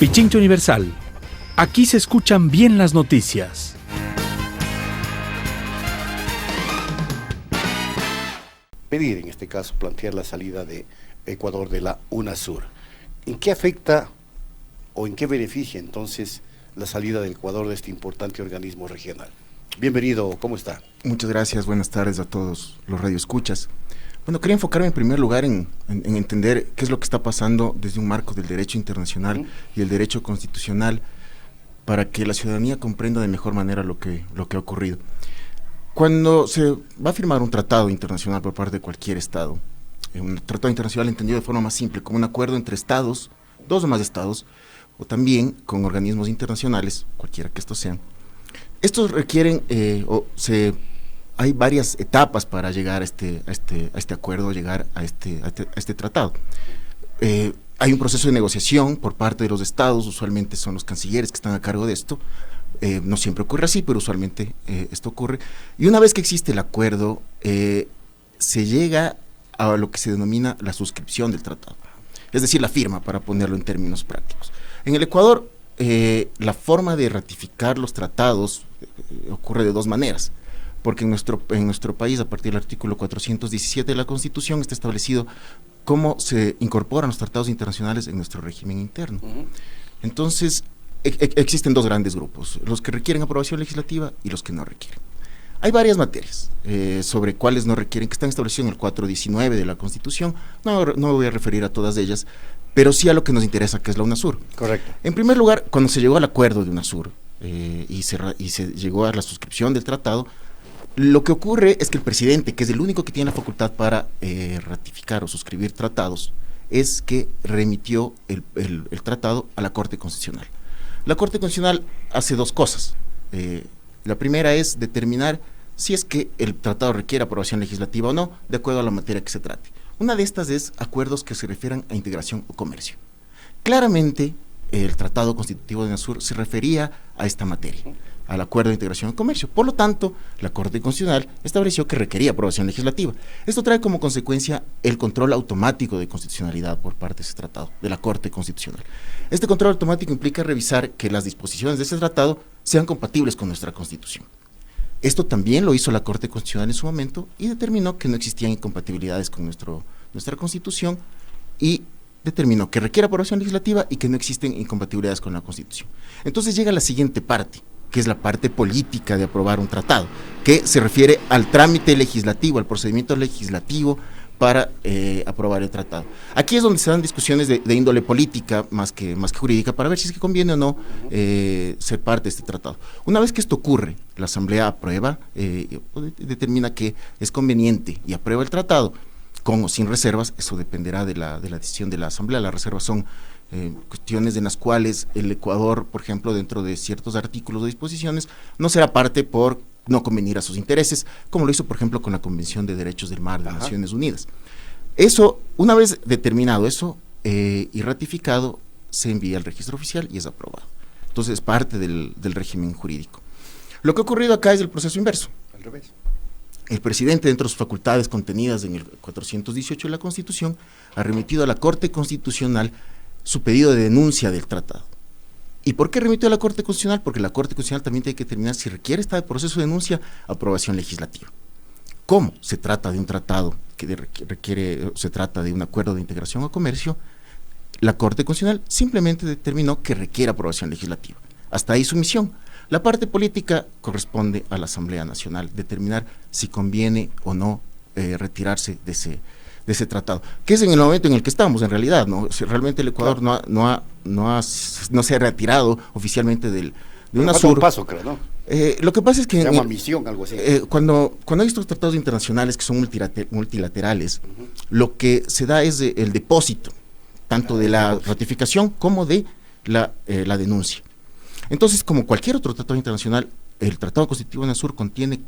Pichincha Universal. Aquí se escuchan bien las noticias. Pedir, en este caso, plantear la salida de Ecuador de la UNASUR. ¿En qué afecta o en qué beneficia entonces la salida del Ecuador de este importante organismo regional? Bienvenido, ¿cómo está? Muchas gracias, buenas tardes a todos los radioescuchas. Bueno, quería enfocarme en primer lugar en entender qué es lo que está pasando desde un marco del derecho internacional y el derecho constitucional para que la ciudadanía comprenda de mejor manera lo que ha ocurrido. Cuando se va a firmar un tratado internacional por parte de cualquier Estado, un tratado internacional entendido de forma más simple, como un acuerdo entre Estados, dos o más Estados, o también con organismos internacionales, cualquiera que estos sean, estos requieren, hay varias etapas para llegar a este acuerdo, llegar a este tratado. Hay un proceso de negociación por parte de los Estados, usualmente son los cancilleres que están a cargo de esto. No siempre ocurre así, pero usualmente esto ocurre. Y una vez que existe el acuerdo, se llega a lo que se denomina la suscripción del tratado, es decir, la firma, para ponerlo en términos prácticos. En el Ecuador, la forma de ratificar los tratados ocurre de dos maneras, porque en nuestro país, a partir del artículo 417 de la Constitución, está establecido cómo se incorporan los tratados internacionales en nuestro régimen interno. Entonces, existen dos grandes grupos, los que requieren aprobación legislativa y los que no requieren. Hay varias materias sobre cuáles no requieren, que están establecidas en el 419 de la Constitución. No me voy a referir a todas ellas, pero sí a lo que nos interesa, que es la UNASUR. Correcto. En primer lugar, cuando se llegó al acuerdo de UNASUR y se llegó a la suscripción del tratado, lo que ocurre es que el presidente, que es el único que tiene la facultad para ratificar o suscribir tratados, es que remitió el tratado a la Corte Constitucional. La Corte Constitucional hace dos cosas. La primera es determinar si es que el tratado requiere aprobación legislativa o no, de acuerdo a la materia que se trate. Una de estas es acuerdos que se refieran a integración o comercio. Claramente, el Tratado Constitutivo de UNASUR se refería a esta materia, al acuerdo de integración y comercio. Por lo tanto, la Corte Constitucional estableció que requería aprobación legislativa. Esto trae como consecuencia el control automático de constitucionalidad por parte de ese tratado, de la Corte Constitucional. Este control automático implica revisar que las disposiciones de ese tratado sean compatibles con nuestra Constitución. Esto también lo hizo la Corte Constitucional en su momento y determinó que no existían incompatibilidades con nuestra Constitución y determinó que requiere aprobación legislativa y que no existen incompatibilidades con la Constitución. Entonces llega la siguiente parte, que es la parte política de aprobar un tratado, que se refiere al trámite legislativo, al procedimiento legislativo para aprobar el tratado. Aquí es donde se dan discusiones de índole política más que jurídica para ver si es que conviene o no ser parte de este tratado. Una vez que esto ocurre, la Asamblea aprueba, determina que es conveniente y aprueba el tratado, con o sin reservas. Eso dependerá de la decisión de la Asamblea. Las reservas son cuestiones en las cuales el Ecuador, por ejemplo, dentro de ciertos artículos o disposiciones, no será parte por no convenir a sus intereses, como lo hizo, por ejemplo, con la Convención de Derechos del Mar de Naciones Unidas. Eso, una vez determinado eso y ratificado, se envía al registro oficial y es aprobado. Entonces, es parte del régimen jurídico. Lo que ha ocurrido acá es el proceso inverso. Al revés. El presidente, dentro de sus facultades contenidas en el 418 de la Constitución, ha remitido a la Corte Constitucional su pedido de denuncia del tratado. ¿Y por qué remitió a la Corte Constitucional? Porque la Corte Constitucional también tiene que determinar si requiere este proceso de denuncia aprobación legislativa. ¿Cómo se trata de un tratado se trata de un acuerdo de integración o comercio? La Corte Constitucional simplemente determinó que requiere aprobación legislativa. Hasta ahí su misión. La parte política corresponde a la Asamblea Nacional determinar si conviene o no retirarse de ese tratado, que es en el momento en el que estamos, en realidad, ¿no? Si realmente el Ecuador no se ha retirado oficialmente de UNASUR. Un paso, creo, ¿no? Lo que pasa es que se llama misión, algo así. Cuando hay estos tratados internacionales que son multilaterales, lo que se da es el depósito, tanto de la ratificación como de la denuncia. Entonces, como cualquier otro tratado internacional, el Tratado Constitutivo de UNASUR contiene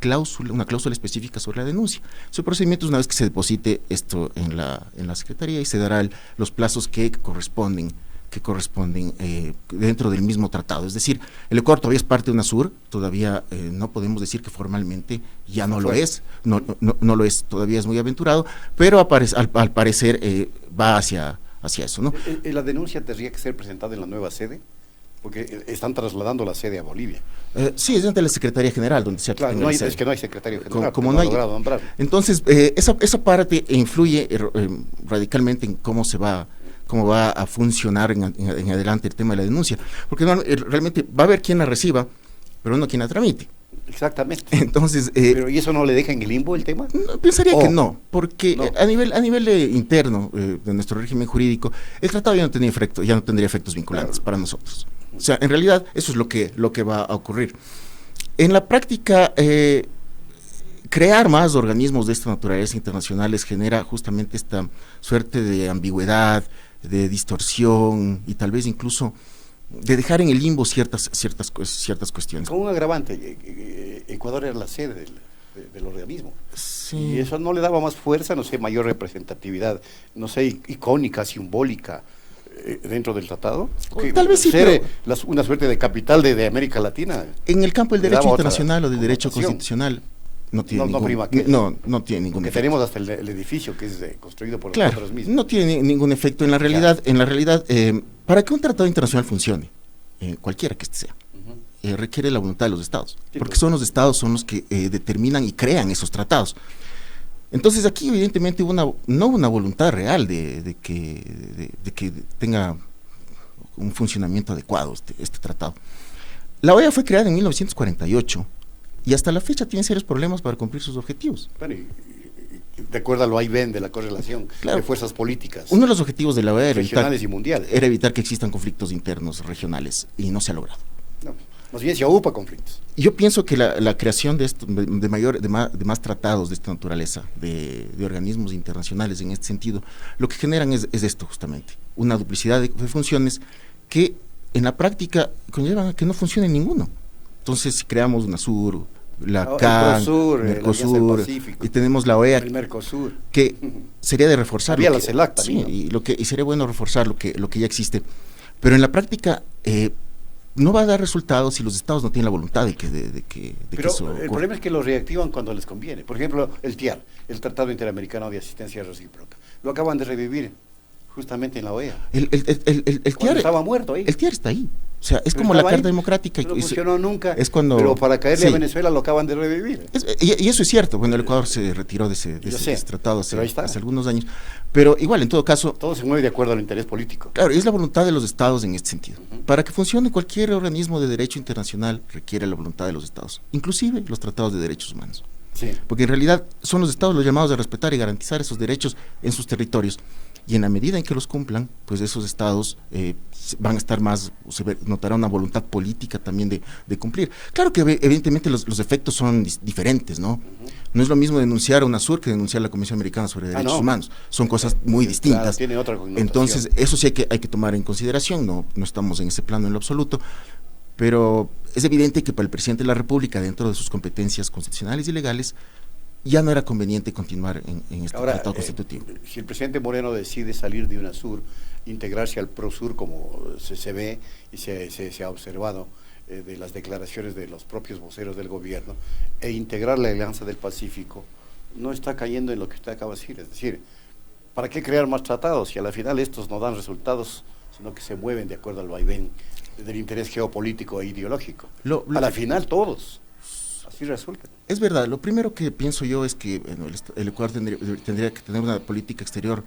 una cláusula específica sobre la denuncia. Su procedimiento es una vez que se deposite esto en la Secretaría y se dará los plazos que corresponden dentro del mismo tratado. Es decir, el Ecuador todavía es parte de UNASUR, todavía no podemos decir que formalmente ya no lo es, no lo es, todavía es muy aventurado, pero al parecer va hacia hacia eso, ¿no? ¿La denuncia tendría que ser presentada en la nueva sede? Porque están trasladando la sede a Bolivia. Sí, es ante la Secretaría General, donde se claro, es que no hay secretario general, como no hay. Entonces, esa parte influye radicalmente en cómo va a funcionar en adelante el tema de la denuncia, porque realmente va a haber quien la reciba, pero no quien la tramite. Exactamente. Entonces, pero ¿y eso no le deja en el limbo el tema? Pensaría que no, porque no. A nivel interno de nuestro régimen jurídico, el tratado ya no tendría efectos vinculantes para nosotros. O sea, en realidad eso es lo que va a ocurrir. En la práctica, crear más organismos de esta naturaleza internacionales genera justamente esta suerte de ambigüedad, de distorsión y tal vez incluso de dejar en el limbo ciertas cuestiones. Con un agravante, Ecuador era la sede del organismo. Sí. Y eso no le daba más fuerza, no sé, mayor representatividad, no sé, icónica, simbólica, dentro del tratado. Tal vez sí, pero una suerte de capital de América Latina. En el campo del derecho internacional o del derecho constitucional no tiene no tiene ningún efecto. Tenemos hasta el edificio que es construido por nosotros mismos. No tiene ningún efecto. En la realidad, para que un tratado internacional funcione, cualquiera que este sea, requiere la voluntad de los estados, porque son los estados los que determinan y crean esos tratados. Entonces aquí evidentemente no una voluntad real de que tenga un funcionamiento adecuado este tratado. La OEA fue creada en 1948 y hasta la fecha tiene serios problemas para cumplir sus objetivos. Bueno, de acuerdo a lo de la correlación de fuerzas políticas. Uno de los objetivos de la OEA regionales y mundiales era evitar que existan conflictos internos regionales y no se ha logrado. No, más bien se aupa conflictos. Yo pienso que la creación de más tratados de esta naturaleza, de organismos internacionales en este sentido, lo que generan es esto justamente, una duplicidad de funciones que en la práctica conllevan a que no funcione ninguno. Entonces, si creamos UNASUR, la CAN, Mercosur, y tenemos la OEA, el Mercosur, que sería de reforzar. Había la CELAC también. Sí, y sería bueno reforzar lo que ya existe. Pero en la práctica no va a dar resultados si los estados no tienen la voluntad de que eso ocurra. El problema es que lo reactivan cuando les conviene. Por ejemplo, el TIAR, el Tratado Interamericano de Asistencia Recíproca, lo acaban de revivir justamente en la OEA. El TIAR estaba muerto ahí. El TIAR está ahí. O sea, es como la Carta Democrática. No funcionó nunca, es cuando, pero para caerle a Venezuela lo acaban de revivir. Y eso es cierto. Bueno, el Ecuador se retiró de ese tratado hace algunos años. Pero igual, en todo caso... Todo se mueve de acuerdo al interés político. Claro, es la voluntad de los estados en este sentido. Para que funcione cualquier organismo de derecho internacional requiere la voluntad de los estados, inclusive los tratados de derechos humanos. Sí. Porque en realidad son los estados los llamados a respetar y garantizar esos derechos en sus territorios. Y en la medida en que los cumplan, pues esos estados van a estar se notará una voluntad política también de cumplir. Claro que evidentemente los efectos son diferentes, ¿no? No es lo mismo denunciar a UNASUR que denunciar a la Comisión Americana sobre Derechos Humanos. Son cosas muy distintas. Claro, tiene otra connotación. Entonces, eso sí hay que tomar en consideración, no estamos en ese plano en lo absoluto, pero es evidente que para el presidente de la República, dentro de sus competencias constitucionales y legales, ya no era conveniente continuar en este tratado constitutivo. Si el presidente Moreno decide salir de UNASUR, integrarse al PROSUR, como se ve y se ha observado de las declaraciones de los propios voceros del gobierno, e integrar la Alianza del Pacífico, no está cayendo en lo que usted acaba de decir. Es decir, ¿para qué crear más tratados si a la final estos no dan resultados, sino que se mueven de acuerdo al vaivén del interés geopolítico e ideológico? A la final todos así resulta. Es verdad, lo primero que pienso yo es que el Ecuador tendría que tener una política exterior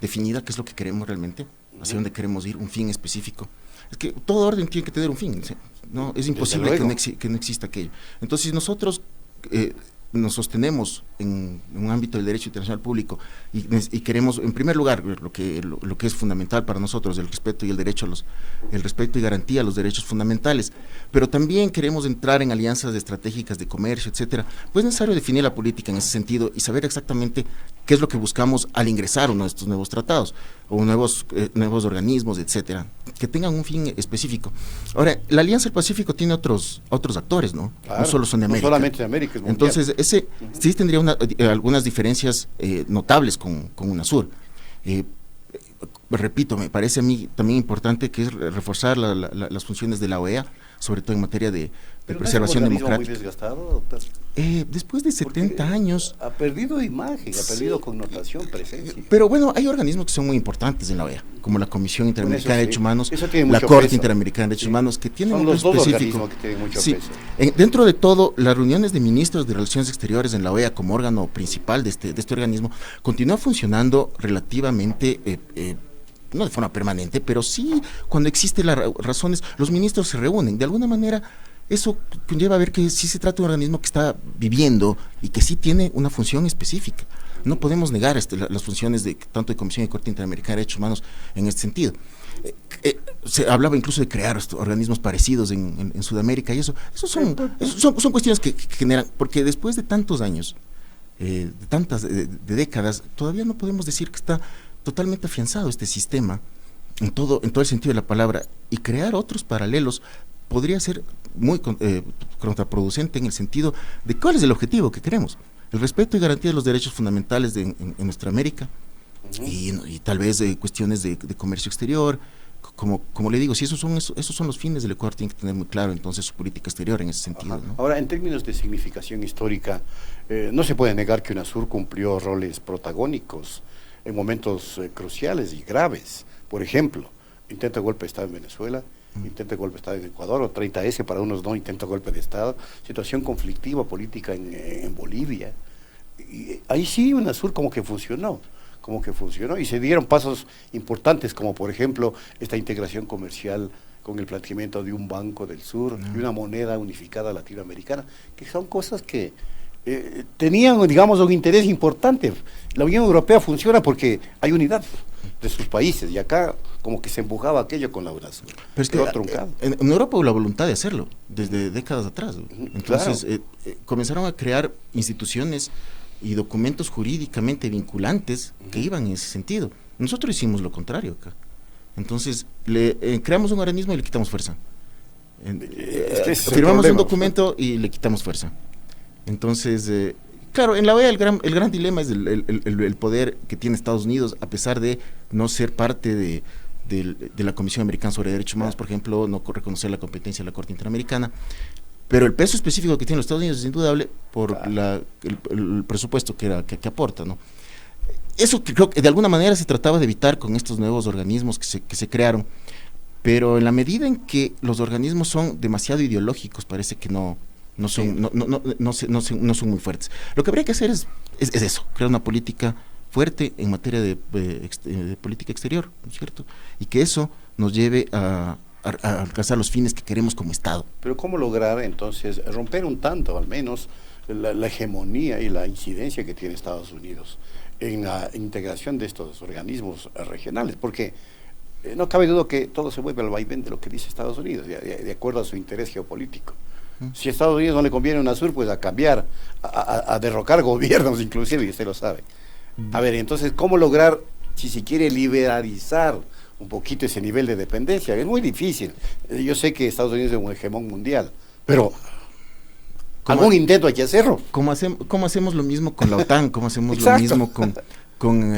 definida, qué es lo que queremos realmente, hacia dónde queremos ir, un fin específico. Es que todo orden tiene que tener un fin, ¿no? Es imposible que no exista aquello. Entonces, nosotros nos sostenemos en un ámbito del derecho internacional público y queremos, en primer lugar, lo que es fundamental para nosotros, el respeto y el derecho el respeto y garantía a los derechos fundamentales, pero también queremos entrar en alianzas estratégicas de comercio, etcétera. Pues es necesario definir la política en ese sentido y saber exactamente qué es lo que buscamos al ingresar a uno de estos nuevos tratados o nuevos organismos, etcétera, que tengan un fin específico. Ahora, la Alianza del Pacífico tiene otros actores, ¿no? Claro, no solo son de América. No solamente de América, es mundial. Entonces, sí tendría algunas diferencias notables con UNASUR. Repito, me parece a mí también importante que es reforzar las funciones de la OEA, sobre todo en materia de Pero preservación ¿no es un organismo democrática. muy desgastado, doctor? Después de 70 Porque años... ha perdido imagen, ha Sí. perdido connotación, presencia. Pero bueno, hay organismos que son muy importantes en la OEA, como la Comisión Interamericana de sí. Derechos Humanos, Eso tiene la mucho Corte peso. Interamericana de Derechos Sí. Humanos, que tienen Son un los peso dos específico. organismos que tienen mucho Sí. peso. Dentro de todo, las reuniones de ministros de Relaciones Exteriores en la OEA como órgano principal de este organismo continúa funcionando relativamente... no de forma permanente, pero sí cuando existen las razones, los ministros se reúnen. De alguna manera, eso conlleva a ver que sí se trata de un organismo que está viviendo y que sí tiene una función específica. No podemos negar las funciones de tanto de Comisión y Corte Interamericana de Derechos Humanos en este sentido. Se hablaba incluso de crear organismos parecidos en Sudamérica y eso son cuestiones que generan, porque después de tantos años, de décadas, todavía no podemos decir que está totalmente afianzado este sistema en todo el sentido de la palabra, y crear otros paralelos podría ser muy contraproducente en el sentido de cuál es el objetivo que queremos: el respeto y garantía de los derechos fundamentales en nuestra América, y tal vez cuestiones de comercio exterior, como le digo, si esos son los fines del Ecuador, tiene que tener muy claro entonces su política exterior en ese sentido, ¿no? Ahora, en términos de significación histórica, no se puede negar que UNASUR cumplió roles protagónicos en momentos cruciales y graves. Por ejemplo, intento de golpe de Estado en Venezuela, intento de golpe de Estado en Ecuador, o 30S para unos no, intento de golpe de Estado, situación conflictiva política en Bolivia. Y ahí sí UNASUR como que funcionó y se dieron pasos importantes, como por ejemplo esta integración comercial con el planteamiento de un banco del sur y una moneda unificada latinoamericana, que son cosas que tenían, digamos, un interés importante. La Unión Europea funciona porque hay unidad de sus países, y acá como que se empujaba aquello con la UNASUR. Pero es que en Europa hubo la voluntad de hacerlo desde décadas atrás. Entonces comenzaron a crear instituciones y documentos jurídicamente vinculantes que iban en ese sentido. Nosotros hicimos lo contrario acá. Entonces creamos un organismo y le quitamos fuerza. Firmamos un documento y le quitamos fuerza. Entonces, claro, en la OEA el gran dilema es el poder que tiene Estados Unidos, a pesar de no ser parte de la Comisión Americana sobre Derechos Humanos, por ejemplo, no reconocer la competencia de la Corte Interamericana. Pero el peso específico que tienen los Estados Unidos es indudable por el presupuesto que aporta, ¿no? Eso que creo que de alguna manera se trataba de evitar con estos nuevos organismos que se crearon, pero en la medida en que los organismos son demasiado ideológicos, parece que no son muy fuertes. Lo que habría que hacer es eso, crear una política fuerte en materia de política exterior, ¿no es cierto? Y que eso nos lleve a alcanzar los fines que queremos como Estado. Pero ¿cómo lograr entonces romper un tanto, al menos, la hegemonía y la incidencia que tiene Estados Unidos en la integración de estos organismos regionales? Porque no cabe duda que todo se vuelve al vaivén de lo que dice Estados Unidos, de acuerdo a su interés geopolítico. Si a Estados Unidos no le conviene UNASUR, pues a cambiar, a derrocar gobiernos inclusive, y usted lo sabe. A ver, entonces, ¿cómo lograr, si se quiere liberalizar un poquito ese nivel de dependencia? Es muy difícil. Yo sé que Estados Unidos es un hegemón mundial, pero algún intento hay que hacerlo. ¿Cómo hacemos lo mismo con la OTAN? ¿Cómo hacemos lo Exacto. mismo con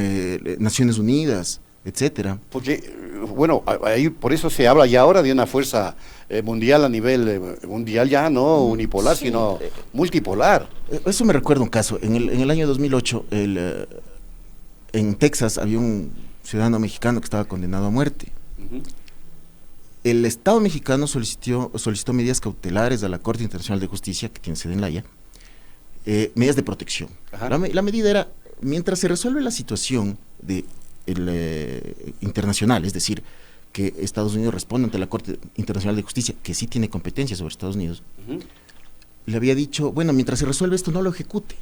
Naciones Unidas, etcétera? Porque, bueno, ahí, por eso se habla ya ahora de una fuerza mundial a nivel mundial, ya no unipolar, sí, sino multipolar. Eso me recuerda un caso. En el año 2008, en Texas había un ciudadano mexicano que estaba condenado a muerte. El Estado mexicano solicitó medidas cautelares a la Corte Internacional de Justicia, que tiene sede en La Haya, medidas de protección. La medida era, mientras se resuelve la situación internacional, es decir, que Estados Unidos responda ante la Corte Internacional de Justicia, que sí tiene competencia sobre Estados Unidos, le había dicho, bueno, mientras se resuelve esto, no lo ejecute.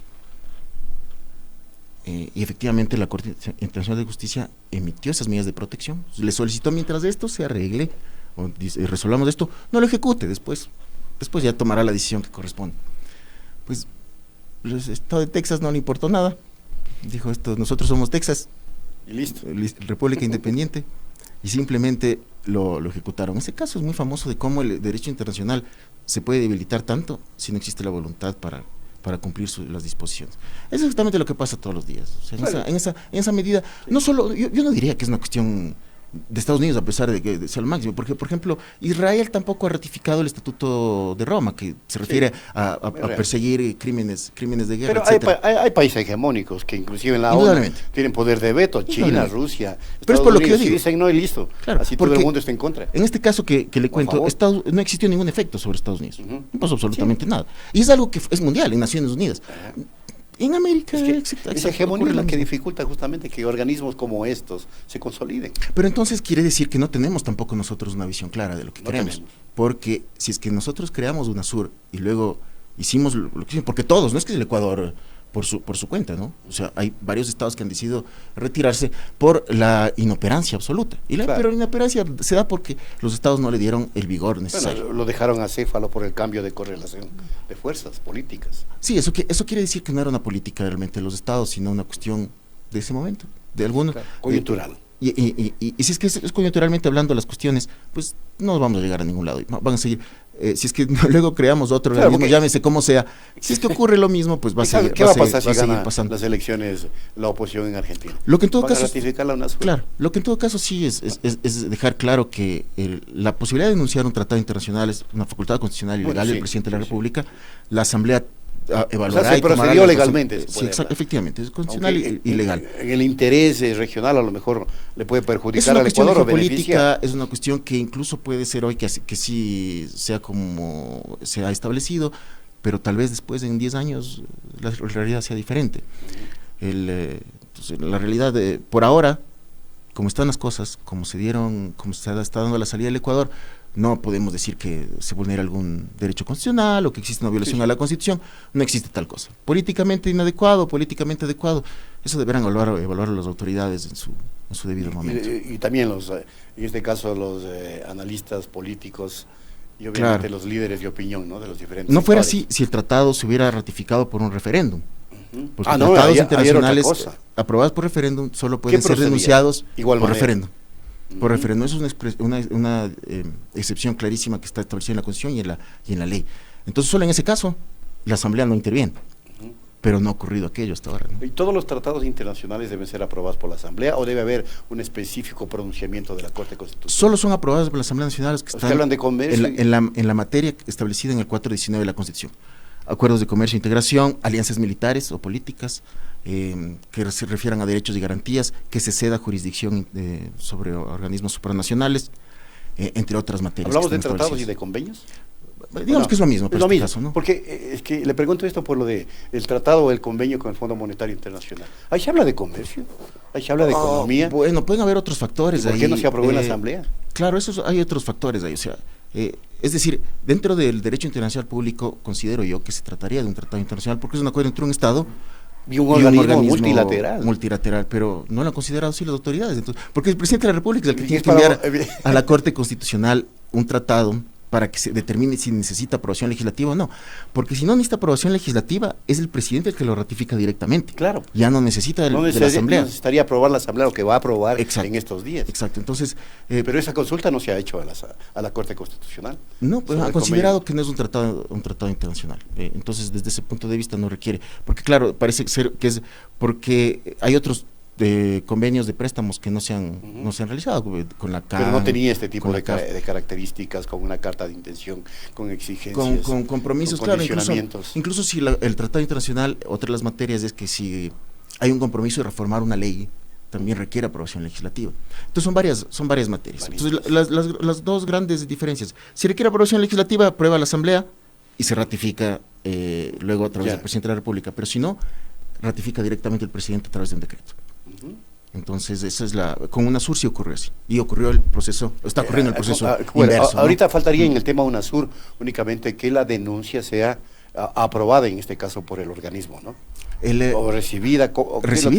Y efectivamente la Corte Internacional de Justicia emitió esas medidas de protección. Le solicitó, mientras esto se arregle, o resolvamos esto, no lo ejecute, después ya tomará la decisión que corresponde. Pues el Estado de Texas no le importó nada, dijo esto, nosotros somos Texas, Y listo. República Independiente, y simplemente lo ejecutaron. Ese caso es muy famoso de cómo el derecho internacional se puede debilitar tanto si no existe la voluntad para cumplir las disposiciones. Es exactamente lo que pasa todos los días. O sea, en esa medida, no solo, yo no diría que es una cuestión de Estados Unidos, a pesar de que sea lo máximo, porque, por ejemplo, Israel tampoco ha ratificado el Estatuto de Roma, que se refiere a perseguir crímenes de guerra, pero hay países hegemónicos que inclusive en la ONU tienen poder de veto, China, Rusia, pero es por lo que yo digo. Dicen no y listo, claro, así todo el mundo está en contra. En este caso que le cuento, no existió ningún efecto sobre Estados Unidos, no pasó absolutamente nada, y es algo que es mundial, en Naciones Unidas. En América esa hegemonía es la que dificulta justamente que organismos como estos se consoliden. Pero entonces quiere decir que no tenemos tampoco nosotros una visión clara de lo que queremos. Porque si es que nosotros creamos UNASUR y luego hicimos lo que hicimos, porque todos, no es que el Ecuador por su cuenta, ¿no? O sea, hay varios estados que han decidido retirarse por la inoperancia absoluta. Pero la inoperancia se da porque los estados no le dieron el vigor necesario. Bueno, lo dejaron acéfalo por el cambio de correlación de fuerzas políticas. Sí, eso quiere decir que no era una política realmente de los estados, sino una cuestión de ese momento, de algunos. Coyuntural. Y si es que es coyunturalmente hablando las cuestiones, pues no vamos a llegar a ningún lado. Van a seguir. Si es que luego creamos otro organismo, llámese como sea, si es que ocurre lo mismo, pues va a seguir. ¿Qué va a pasar si gana las elecciones la oposición en Argentina? Lo que en todo caso, ratificar la UNASUR. Claro, lo que en todo caso sí es dejar claro que la posibilidad de denunciar un tratado internacional es una facultad constitucional y legal del presidente de la República. La Asamblea evaluará se procedió legalmente. Sí, efectivamente, es constitucional y legal. En el interés regional a lo mejor le puede perjudicar al Ecuador o beneficiar. Es una cuestión que incluso puede ser hoy que sí sea como se ha establecido, pero tal vez después en 10 años la realidad sea diferente. La realidad por ahora, como están las cosas, como se está dando la salida del Ecuador, no podemos decir que se vulnera algún derecho constitucional o que existe una violación a la Constitución. No existe tal cosa. Políticamente inadecuado, políticamente adecuado, eso deberán evaluar las autoridades en su debido momento. Y también en este caso los analistas políticos y obviamente los líderes de opinión, ¿no? De los diferentes no fuera sectores. así si el tratado se hubiera ratificado por un referéndum. Porque tratados internacionales aprobados por referéndum solo pueden ser denunciados por referéndum. Por referéndum, eso es una excepción clarísima que está establecida en la Constitución y en la ley. Entonces, solo en ese caso, la Asamblea no interviene, pero no ha ocurrido aquello hasta ahora, ¿no? ¿Y todos los tratados internacionales deben ser aprobados por la Asamblea o debe haber un específico pronunciamiento de la Corte Constitucional? Solo son aprobados por la Asamblea Nacional los que están hablan de comercio en la materia establecida en el 419 de la Constitución. Acuerdos de comercio e integración, alianzas militares o políticas, que se refieran a derechos y garantías, que se ceda jurisdicción sobre organismos supranacionales, entre otras materias. ¿Hablamos de tratados y de convenios? Digamos que es lo mismo, es lo mismo, caso, ¿no? Porque es que le pregunto esto por lo de el tratado o el convenio con el Fondo Monetario Internacional. Ahí se habla de comercio, ahí se habla de economía. Bueno, pueden haber otros factores. ¿Por qué no se aprobó en la Asamblea? Claro, hay otros factores ahí, o sea, es decir, dentro del derecho internacional público considero yo que se trataría de un tratado internacional porque es un acuerdo entre un Estado y un organismo multilateral, pero no lo han considerado así las autoridades. Entonces, porque el presidente de la República es el que tiene que enviar a la Corte Constitucional un tratado para que se determine si necesita aprobación legislativa o no, porque si no necesita aprobación legislativa es el presidente el que lo ratifica directamente. Claro. Ya no necesita de la Asamblea. No necesitaría aprobar la Asamblea lo que va a aprobar en estos días. Exacto, entonces... pero esa consulta no se ha hecho a la Corte Constitucional. No, pues ha considerado que no es un tratado internacional. Entonces, desde ese punto de vista no requiere, porque claro, parece ser que es porque hay otros convenios de préstamos que no se han realizado con la CAN. Pero no tenía este tipo de características, con una carta de intención, con exigencias, con compromisos, con claro, condicionamientos. Incluso si el tratado internacional, otra de las materias es que si hay un compromiso de reformar una ley, también requiere aprobación legislativa. Entonces son varias materias. Entonces las dos grandes diferencias: si requiere aprobación legislativa, aprueba la Asamblea y se ratifica luego a través del presidente de la República, pero si no, ratifica directamente el presidente a través de un decreto. Entonces esa es con UNASUR sí ocurrió así, y ocurrió el proceso, está ocurriendo el proceso inverso, ¿no? Ahorita faltaría en el tema UNASUR únicamente que la denuncia sea aprobada en este caso por el organismo, ¿no? O recibida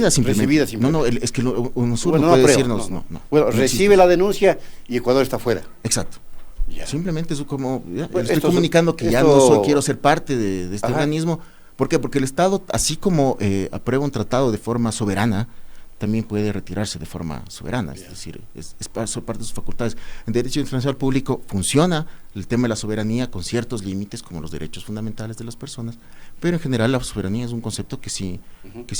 simplemente. No, es que UNASUR no puede decirnos no. Bueno, recibe la denuncia y Ecuador está fuera. Exacto. Ya. Simplemente es como estoy comunicando que ya no quiero ser parte de este organismo. ¿Por qué? Porque el Estado, así como aprueba un tratado de forma soberana, también puede retirarse de forma soberana, es decir, es parte de sus facultades. En derecho internacional público funciona el tema de la soberanía con ciertos límites, como los derechos fundamentales de las personas, pero en general la soberanía es un concepto que sí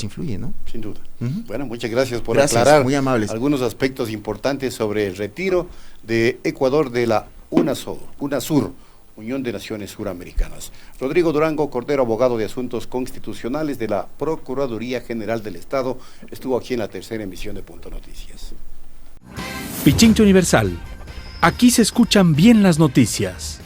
influye, ¿no? Sin duda. Bueno, muchas gracias por Gracias, aclarar muy amables. algunos aspectos importantes sobre el retiro de Ecuador de la UNASUR, Unión de Naciones Suramericanas. Rodrigo Durango Cordero, abogado de Asuntos Constitucionales de la Procuraduría General del Estado, estuvo aquí en la tercera emisión de Punto Noticias. Pichincha Universal. Aquí se escuchan bien las noticias.